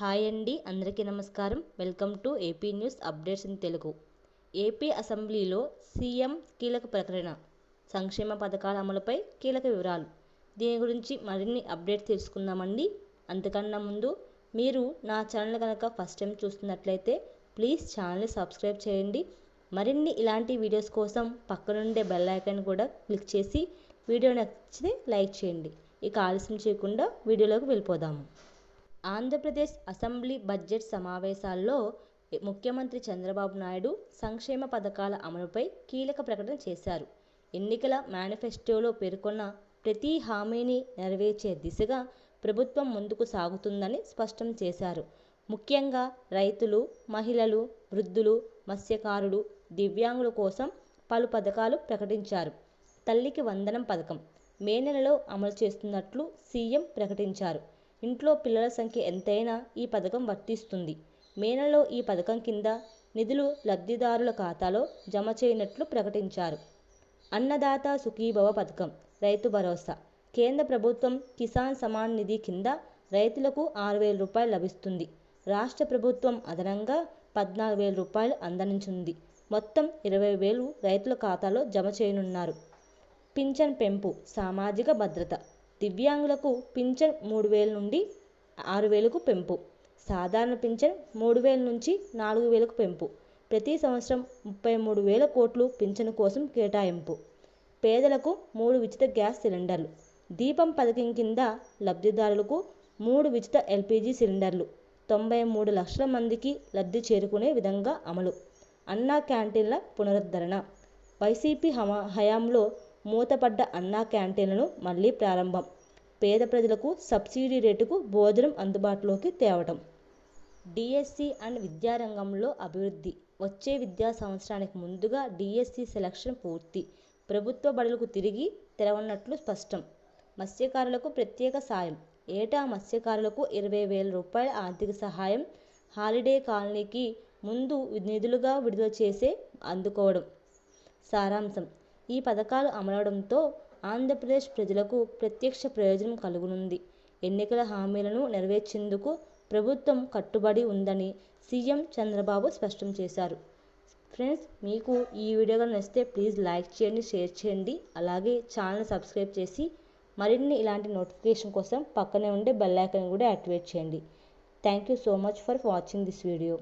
Hi అండి, అందరికీ నమస్కారం. Welcome to AP news updates in Telugu. AP అసెంబ్లీలో సీఎం కీలక ప్రకటన, సంక్షేమ పథకాల అమలుపై కీలక వివరాలు. దీని గురించి మరిన్ని అప్డేట్స్ తెలుసుకుందామండి. అంతకన్నా ముందు మీరు నా ఛానల్ కనుక ఫస్ట్ టైం చూస్తున్నట్లయితే ప్లీజ్ ఛానల్ని సబ్స్క్రైబ్ చేయండి. మరిన్ని ఇలాంటి వీడియోస్ కోసం పక్కనుండే బెల్ ఐకాన్ కూడా క్లిక్ చేసి వీడియో నచ్చితే లైక్ చేయండి. ఇక ఆలస్యం చేయకుండా వీడియోలోకి వెళ్ళిపోదాము. ఆంధ్రప్రదేశ్ అసెంబ్లీ బడ్జెట్ సమావేశాల్లో ముఖ్యమంత్రి చంద్రబాబు నాయుడు సంక్షేమ పథకాల అమలుపై కీలక ప్రకటన చేశారు. ఎన్నికల మేనిఫెస్టోలో పేర్కొన్న ప్రతి హామీని నెరవేర్చే దిశగా ప్రభుత్వం ముందుకు సాగుతుందని స్పష్టం చేశారు. ముఖ్యంగా రైతులు, మహిళలు, వృద్ధులు, మత్స్యకారులు, దివ్యాంగుల కోసం పలు పథకాలు ప్రకటించారు. తల్లికి వందనం పథకం మే నెలలో అమలు చేస్తున్నట్లు సీఎం ప్రకటించారు. ఇంట్లో పిల్లల సంఖ్య ఎంతైనా ఈ పథకం వర్తిస్తుంది. మే నెలలో ఈ పథకం కింద నిధులు లబ్ధిదారుల ఖాతాలో జమ చేయనట్లు ప్రకటించారు. అన్నదాత సుఖీభవ పథకం, రైతు భరోసా. కేంద్ర ప్రభుత్వం కిసాన్ సమాన్ నిధి కింద రైతులకు 6,000 రూపాయలు లభిస్తుంది. రాష్ట్ర ప్రభుత్వం అదనంగా 14,000 రూపాయలు అందించనుంది. మొత్తం 20,000 రైతుల ఖాతాలో జమ చేయనున్నారు. పింఛన్ పెంపు, సామాజిక భద్రత. దివ్యాంగులకు పింఛన్ 3,000 నుండి 6,000కు పెంపు. సాధారణ పింఛన్ 3,000 నుంచి 4,000కు పెంపు. ప్రతి సంవత్సరం 33,000 కోట్లు పింఛను కోసం కేటాయింపు. పేదలకు 3 ఉచిత గ్యాస్ సిలిండర్లు. దీపం పథకం కింద లబ్ధిదారులకు 3 ఉచిత ఎల్పీజీ సిలిండర్లు. 93 లక్షల మందికి లబ్ధి చేరుకునే విధంగా అమలు. అన్నా క్యాంటీన్ల పునరుద్ధరణ. వైసీపీ హయాంలో మూతపడ్డ అన్నా క్యాంటీన్లను మళ్లీ ప్రారంభం. పేద ప్రజలకు సబ్సిడీ రేటుకు భోజనం అందుబాటులోకి తేవటం. డిఎస్సి అండ్ విద్యారంగంలో అభివృద్ధి. వచ్చే విద్యా సంవత్సరానికి ముందుగా డిఎస్సి సెలక్షన్ పూర్తి. ప్రభుత్వ బడులకు తిరిగి తెరవనున్నట్లు స్పష్టం. మత్స్యకారులకు ప్రత్యేక సాయం. ఏటా మత్స్యకారులకు 20,000 రూపాయల ఆర్థిక సహాయం. హాలిడే కాలనీకి ముందు నిధులుగా విడుదల చేసే అందుకోవడం. సారాంశం: ఈ పథకాలు అమలవడంతో ఆంధ్రప్రదేశ్ ప్రజలకు ప్రత్యక్ష ప్రయోజనం కలుగనుంది. ఎన్నికల హామీలను నెరవేర్చేందుకు ప్రభుత్వం కట్టుబడి ఉందని సీఎం చంద్రబాబు స్పష్టం చేశారు. ఫ్రెండ్స్, మీకు ఈ వీడియో నచ్చితే ప్లీజ్ లైక్ చేయండి, షేర్ చేయండి. అలాగే ఛానల్ సబ్స్క్రైబ్ చేసి మరిన్ని ఇలాంటి నోటిఫికేషన్ కోసం పక్కనే ఉండే బెల్ ఐకాన్ కూడా యాక్టివేట్ చేయండి. Thank you so much for watching this video.